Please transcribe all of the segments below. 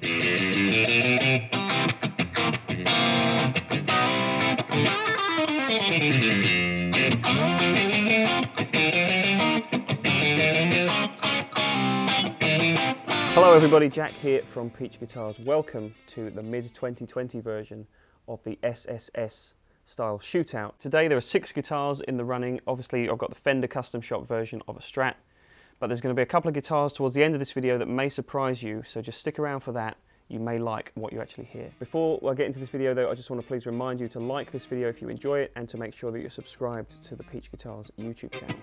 Hello everybody, Jack here from Peach Guitars. Welcome to the mid-2020 version of the SSS style Shootout. Today there are 6 guitars in the running. Obviously I've got the Fender custom shop version of a Strat, but there's going to be a couple of guitars towards the end of this video that may surprise you, so just stick around for that. You may like what you actually hear. Before I get into this video though, I just want to please remind you to like this video if you enjoy it, and to make sure that you're subscribed to the Peach Guitars YouTube channel.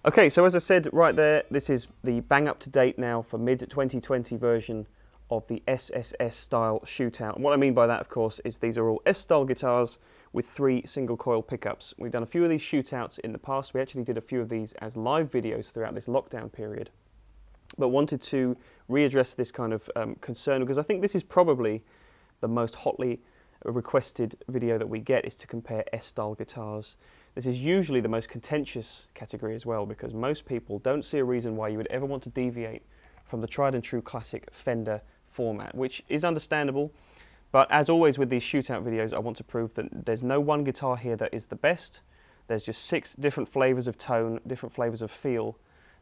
Okay, so as I said right there, this is the bang up to date now for mid-2020 version of the SSS style Shootout. And what I mean by that, of course, is these are all S-style guitars with 3 single coil pickups. We've done a few of these Shootouts in the past. We actually did a few of these as live videos throughout this lockdown period, but wanted to readdress this kind of concern, because I think this is probably the most hotly requested video that we get, is to compare S-style guitars. This is usually the most contentious category as well, because most people don't see a reason why you would ever want to deviate from the tried and true classic Fender format, which is understandable. But as always with these Shootout videos, I want to prove that there's no one guitar here that is the best. There's just 6 different flavors of tone, different flavors of feel,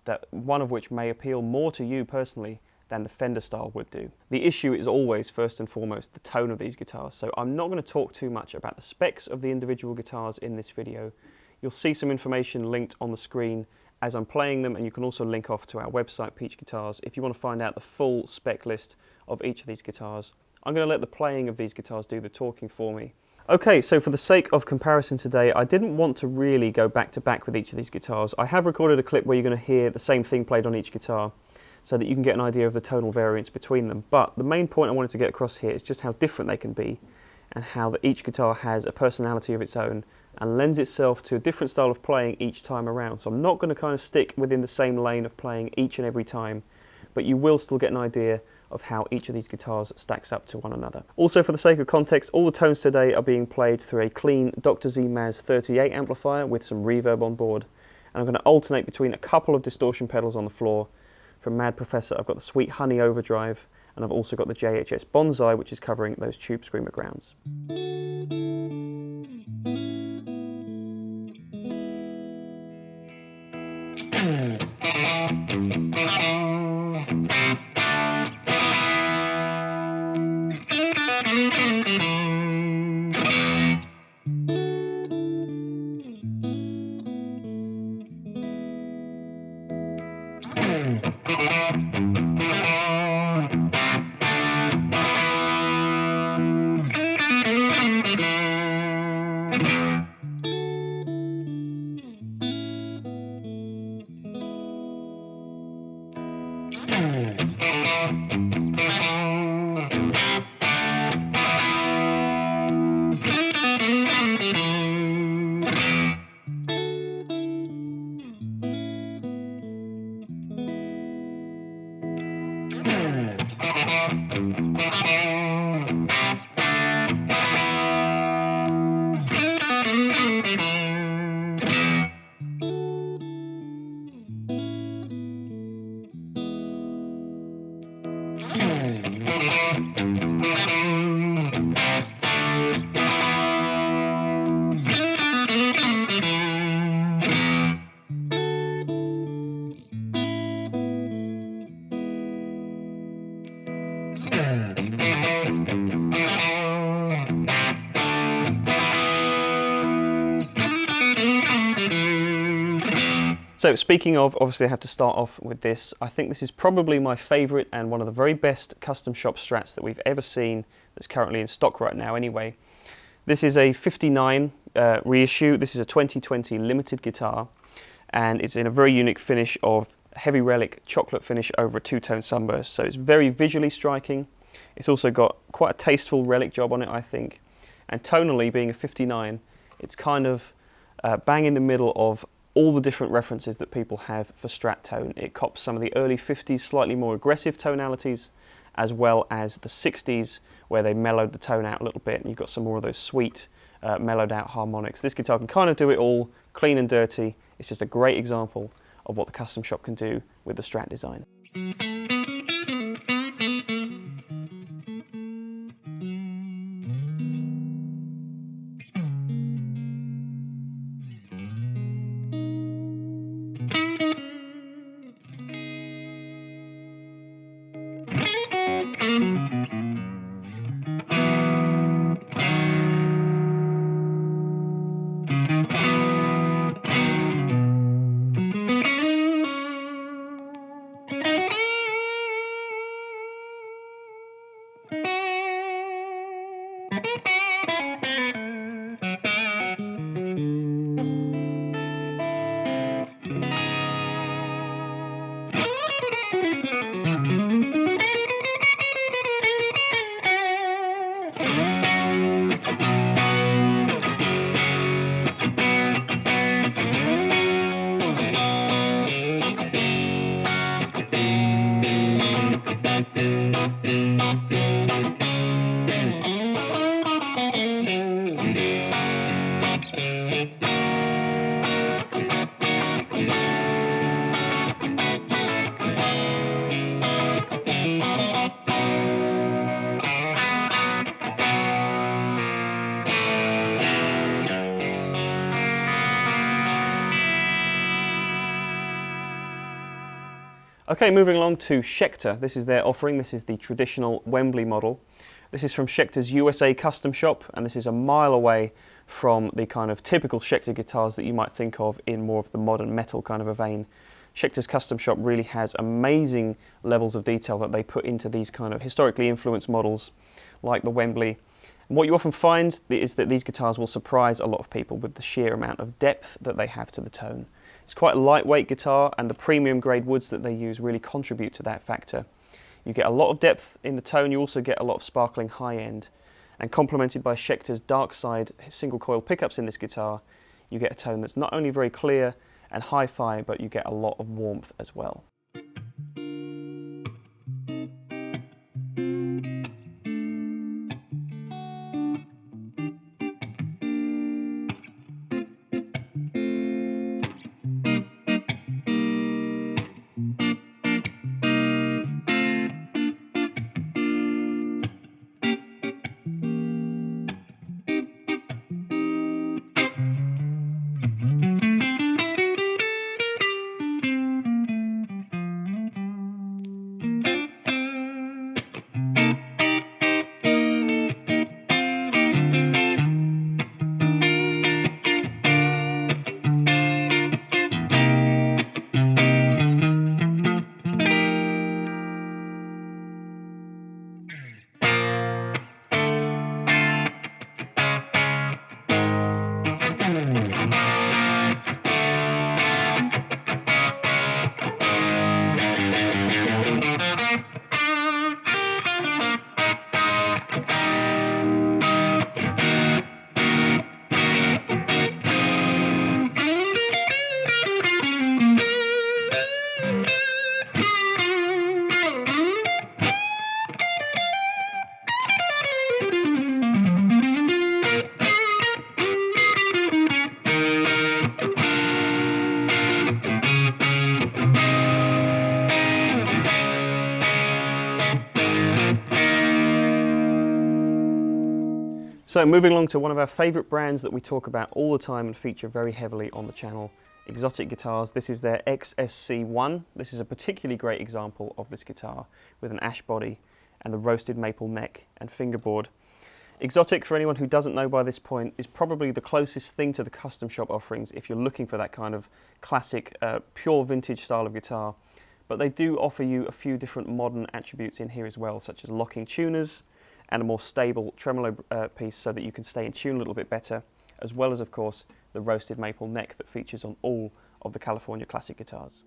that one of which may appeal more to you personally than the Fender style would do. The issue is always, first and foremost, the tone of these guitars. So I'm not going to talk too much about the specs of the individual guitars in this video. You'll see some information linked on the screen as I'm playing them, and you can also link off to our website, Peach Guitars, if you want to find out the full spec list of each of these guitars. I'm going to let the playing of these guitars do the talking for me. Okay, so for the sake of comparison today, I didn't want to really go back to back with each of these guitars. I have recorded a clip where you're going to hear the same thing played on each guitar, so that you can get an idea of the tonal variance between them. But the main point I wanted to get across here is just how different they can be, and how that each guitar has a personality of its own and lends itself to a different style of playing each time around. So I'm not going to kind of stick within the same lane of playing each and every time, but you will still get an idea of how each of these guitars stacks up to one another. Also, for the sake of context, all the tones today are being played through a clean Dr. Z Maz 38 amplifier with some reverb on board, and I'm going to alternate between a couple of distortion pedals on the floor. From Mad Professor, I've got the Sweet Honey Overdrive, and I've also got the JHS Bonsai, which is covering those Tube Screamer grounds. So speaking of, obviously I have to start off with this. I think this is probably my favourite and one of the very best custom shop Strats that we've ever seen, that's currently in stock right now anyway. This is a 59 reissue. This is a 2020 limited guitar, and it's in a very unique finish of heavy relic chocolate finish over a 2-tone sunburst. So it's very visually striking. It's also got quite a tasteful relic job on it, I think. And tonally, being a 59, it's kind of bang in the middle of all the different references that people have for Strat tone. It cops some of the early 50s slightly more aggressive tonalities, as well as the 60s where they mellowed the tone out a little bit, and you've got some more of those sweet mellowed out harmonics. This guitar can kind of do it all, clean and dirty. It's just a great example of what the custom shop can do with the Strat design. Okay, moving along to Schecter. This is their offering. This is the traditional Wembley model. This is from Schecter's USA custom shop, and this is a mile away from the kind of typical Schecter guitars that you might think of in more of the modern metal kind of a vein. Schecter's custom shop really has amazing levels of detail that they put into these kind of historically influenced models like the Wembley. And what you often find is that these guitars will surprise a lot of people with the sheer amount of depth that they have to the tone. It's quite a lightweight guitar, and the premium grade woods that they use really contribute to that factor. You get a lot of depth in the tone, you also get a lot of sparkling high end, and complemented by Schecter's dark side single coil pickups in this guitar, you get a tone that's not only very clear and hi-fi, but you get a lot of warmth as well. So moving along to one of our favourite brands that we talk about all the time and feature very heavily on the channel, Exotic Guitars. This is their XSC1. This is a particularly great example of this guitar with an ash body and the roasted maple neck and fingerboard. Exotic, for anyone who doesn't know by this point, is probably the closest thing to the custom shop offerings if you're looking for that kind of classic, pure vintage style of guitar. But they do offer you a few different modern attributes in here as well, such as locking tuners and a more stable tremolo piece so that you can stay in tune a little bit better, as well as, of course, the roasted maple neck that features on all of the California classic guitars.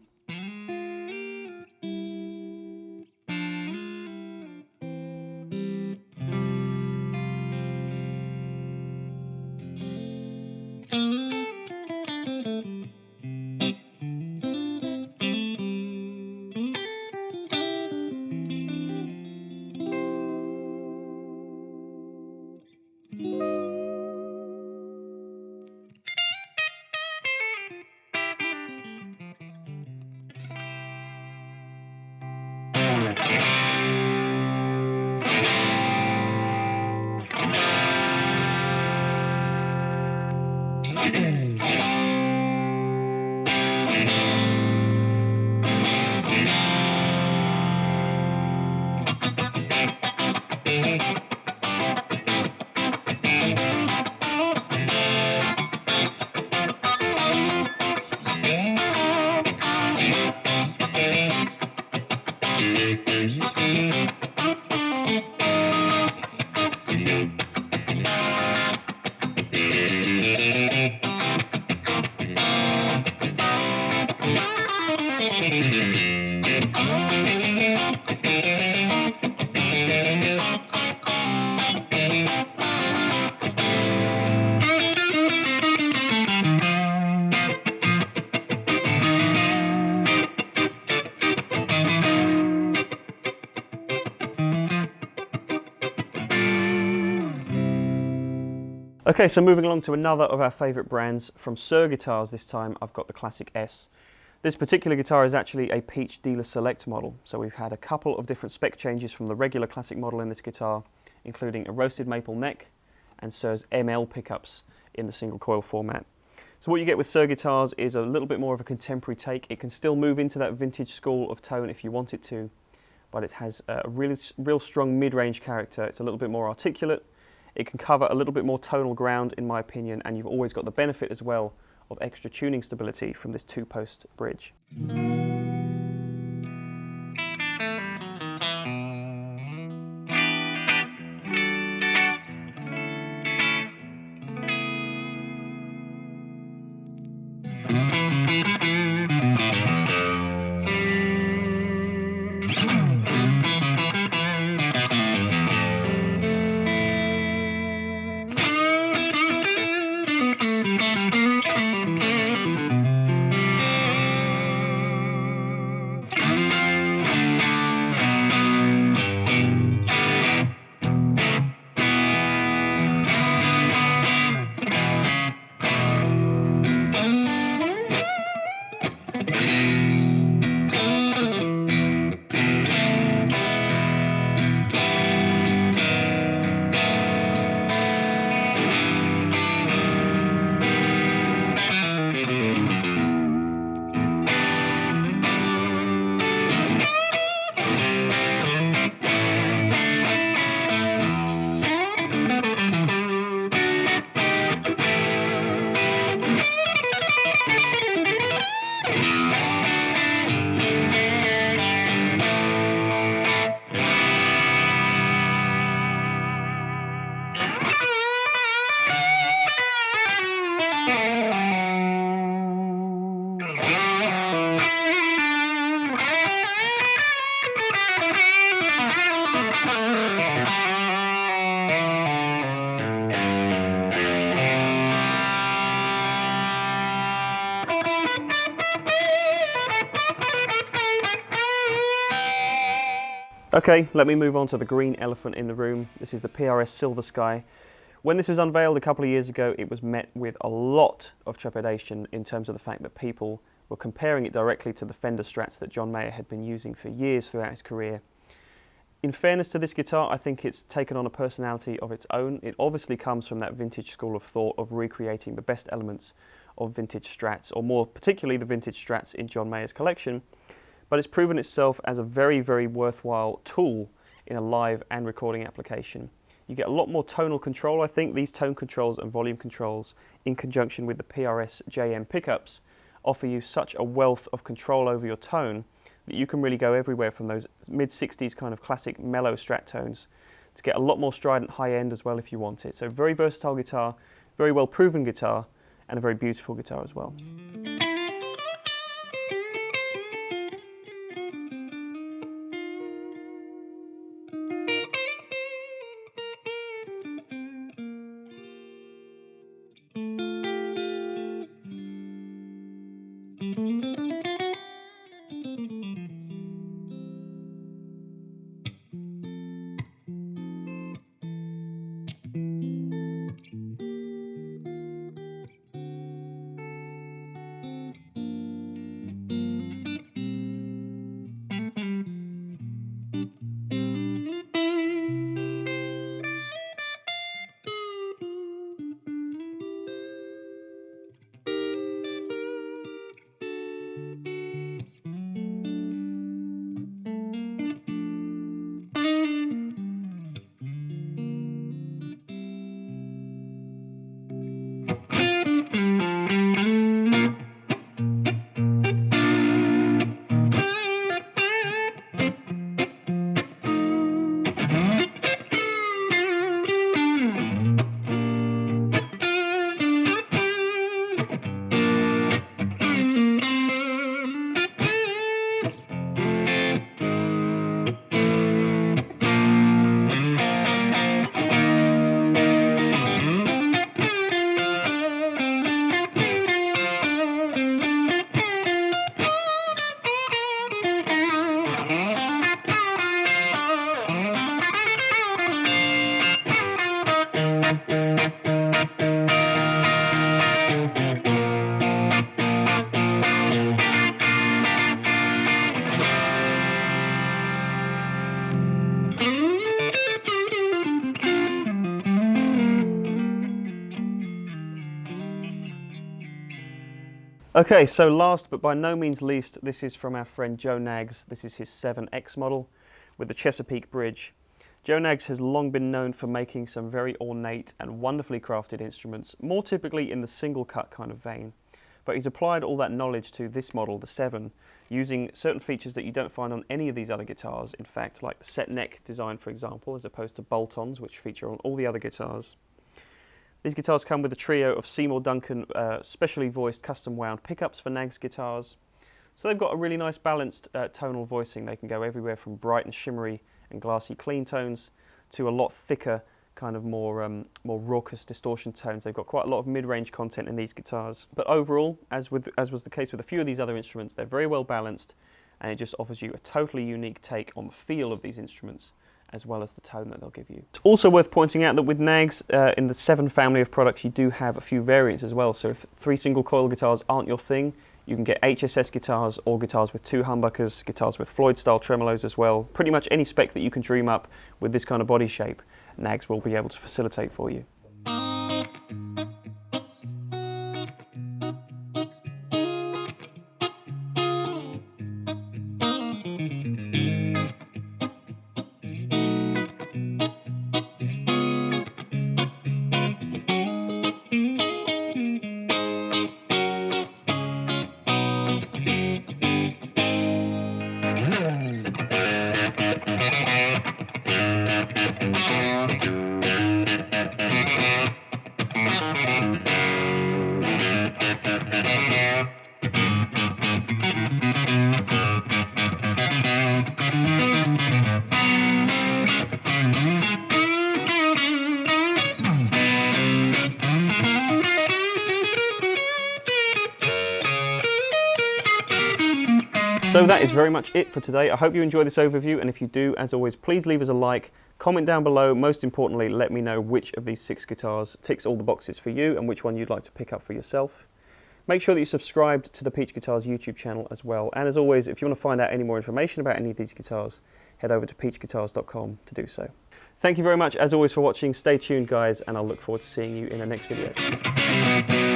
Okay, so moving along to another of our favourite brands from Sur Guitars. This time I've got the Classic S. This particular guitar is actually a Peach Dealer Select model, so we've had a couple of different spec changes from the regular Classic model in this guitar, including a roasted maple neck and Sur's ML pickups in the single coil format. So what you get with Sur Guitars is a little bit more of a contemporary take. It can still move into that vintage school of tone if you want it to, but it has a real strong mid-range character. It's a little bit more articulate. It can cover a little bit more tonal ground, in my opinion, and you've always got the benefit as well of extra tuning stability from this two-post bridge. Okay, let me move on to the green elephant in the room. This is the PRS Silver Sky. When this was unveiled a couple of years ago, it was met with a lot of trepidation in terms of the fact that people were comparing it directly to the Fender Strats that John Mayer had been using for years throughout his career. In fairness to this guitar, I think it's taken on a personality of its own. It obviously comes from that vintage school of thought of recreating the best elements of vintage Strats, or more particularly the vintage Strats in John Mayer's collection. But it's proven itself as a very, very worthwhile tool in a live and recording application. You get a lot more tonal control. I think these tone controls and volume controls, in conjunction with the PRS JM pickups, offer you such a wealth of control over your tone that you can really go everywhere from those mid-60s kind of classic mellow Strat tones to get a lot more strident high end as well if you want it. So very versatile guitar, very well proven guitar, and a very beautiful guitar as well. Okay, so last but by no means least, this is from our friend Joan Eggs. This is his 7X model with the Chesapeake bridge. Joan Eggs has long been known for making some very ornate and wonderfully crafted instruments, more typically in the single cut kind of vein. But he's applied all that knowledge to this model, the 7, using certain features that you don't find on any of these other guitars, in fact, like the set neck design, for example, as opposed to bolt-ons, which feature on all the other guitars. These guitars come with a trio of Seymour Duncan specially voiced custom wound pickups for Nags guitars. So they've got a really nice balanced tonal voicing. They can go everywhere from bright and shimmery and glassy clean tones to a lot thicker, kind of more raucous distortion tones. They've got quite a lot of mid-range content in these guitars. But overall, as was the case with a few of these other instruments, they're very well balanced, and it just offers you a totally unique take on the feel of these instruments, as well as the tone that they'll give you. It's also worth pointing out that with Nags, in the 7 family of products, you do have a few variants as well. So if 3 single coil guitars aren't your thing, you can get HSS guitars or guitars with 2 humbuckers, guitars with Floyd-style tremolos as well. Pretty much any spec that you can dream up with this kind of body shape, Nags will be able to facilitate for you. So that is very much it for today. I hope you enjoyed this overview, and if you do, as always, please leave us a like, comment down below. Most importantly, let me know which of these 6 guitars ticks all the boxes for you and which one you'd like to pick up for yourself. Make sure that you're subscribed to the Peach Guitars YouTube channel as well. And as always, if you want to find out any more information about any of these guitars, head over to peachguitars.com to do so. Thank you very much, as always, for watching. Stay tuned, guys, and I'll look forward to seeing you in the next video.